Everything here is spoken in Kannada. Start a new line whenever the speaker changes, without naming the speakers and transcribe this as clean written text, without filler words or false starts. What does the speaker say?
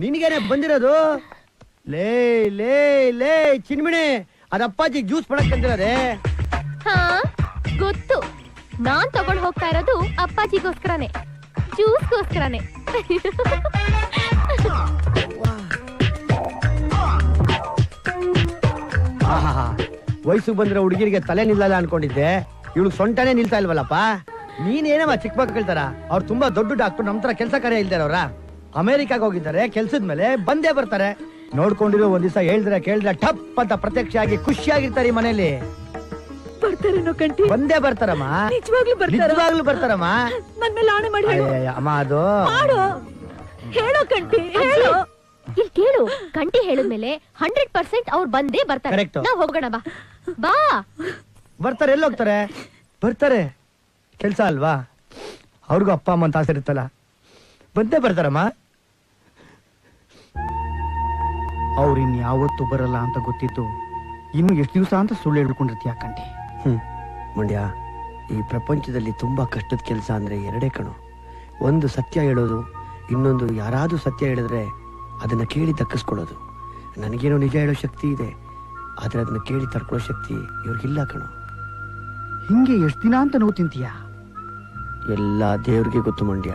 ನಿನ್ಗೇನೆ ಬಂದಿರೋದು? ಲೇ ಲೇ ಲೇ ಚಿನ್ಮಿಣಿ, ಅದ ಅಪ್ಪಾಜಿ ಜ್ಯೂಸ್ ಮಾಡಕ್ ತಂದಿರೋದೆ.
ಹಾ ಗೊತ್ತು, ನಾನ್ ತಗೊಂಡ್ ಹೋಗ್ತಾ ಇರೋದು ಅಪ್ಪಾಜಿಗೋಸ್ಕರನೇ, ಜ್ಯೂಸ್ಗೋಸ್ಕರನೇ.
ವಯಸ್ಸು ಬಂದಿರೋ ಹುಡುಗಿರಿಗೆ ತಲೆ ನಿಲ್ಲಲ್ಲ ಅನ್ಕೊಂಡಿದ್ದೆ, ಇವಳು ಸೊಂಟನೇ ನಿಲ್ತಾ ಇಲ್ವಲ್ಲಪ್ಪ. ನೀನೇನಮ್ಮ ಚಿಕ್ಕ ಮಕ್ಕಳು ಕೇಳ್ತಾರ? ಅವ್ರು ತುಂಬಾ ದೊಡ್ಡ ಡಾಕ್ಟರ್, ನಮ್ ತರ ಕೆಲಸ ಕಾರ್ಯ ಇಲ್ದಾರ. ಅವ್ರ ಅಮೆರಿಕಾಗ ಹೋಗಿದ್ದಾರೆ, ಕೆಲ್ಸದ ಮೇಲೆ ಬಂದೇ ಬರ್ತಾರೆ. ನೋಡ್ಕೊಂಡಿರೋ ಒಂದ್ ದಿವಸ ಹೇಳಿದ್ರೆ ಕೇಳಿದ್ರೆ ಟಪ್ ಅಂತ ಪ್ರತ್ಯಕ್ಷ ಆಗಿ ಖುಷಿಯಾಗಿರ್ತಾರೆ ಈ ಮನೇಲಿ. ಬಂದೇ ಬರ್ತಾರಮ್ಮ, ನಿಜವಾಗ್ಲೂ ಬರ್ತಾರಮ್ಮ. ಅಮ್ಮ ಅದು
ಹೇಳೋ ಕಂಟಿ, ಹೇಳು. ಇಲ್ಲಿ ಕೇಳು, ಕಂಟಿ ಹೇಳಿದ್ಮೇಲೆ 100% ಅವ್ರು ಬಂದೇ ಬರ್ತಾರೆ. ನಾವ್ ಹೋಗೋಣ, ಬಾ ಬಾ.
ಬರ್ತಾರೆ, ಎಲ್ಲಿ ಹೋಗ್ತಾರೆ? ಬರ್ತಾರೆ, ಕೆಲ್ಸ ಅಲ್ವಾ, ಅವ್ರಿಗೂ ಅಪ್ಪ ಅಮ್ಮ ಅಂತ ಆಸೆ ಇರುತ್ತಲ್ಲ, ಬಂದೇ ಬರ್ತಾರಮ್ಮ.
ಅವ್ರು ಇನ್ಯಾವತ್ತೂ ಬರಲ್ಲ ಅಂತ ಗೊತ್ತಿತ್ತು, ಇನ್ನು ಎಷ್ಟು ದಿವಸ ಅಂತ ಸುಳ್ಳು ಹೇಳ್ಕೊಂಡಿರ್ತೀಯ ಕಂಟಿ.
ಮಂಡ್ಯ, ಈ ಪ್ರಪಂಚದಲ್ಲಿ ತುಂಬಾ ಕಷ್ಟದ ಕೆಲಸ ಅಂದ್ರೆ ಎರಡೇ ಕಣು. ಒಂದು ಸತ್ಯ ಹೇಳೋದು, ಇನ್ನೊಂದು ಯಾರಾದ್ರೂ ಸತ್ಯ ಹೇಳಿದ್ರೆ ಅದನ್ನ ಕೇಳಿ ದಕ್ಕಿಸ್ಕೊಳ್ಳೋದು. ನನಗೇನೋ ನಿಜ ಹೇಳೋ ಶಕ್ತಿ ಇದೆ, ಆದ್ರೆ ಅದನ್ನ ಕೇಳಿ ತಡ್ಕೊಳ್ಳೋ ಶಕ್ತಿ ಇವ್ರಿಗಿಲ್ಲ ಕಣು.
ಹಿಂಗೆ ಎಷ್ಟು ದಿನ ಅಂತ ನೋವು ತಿಂತೀಯ?
ಎಲ್ಲ ದೇವ್ರಿಗೆ ಗೊತ್ತು ಮಂಡ್ಯ.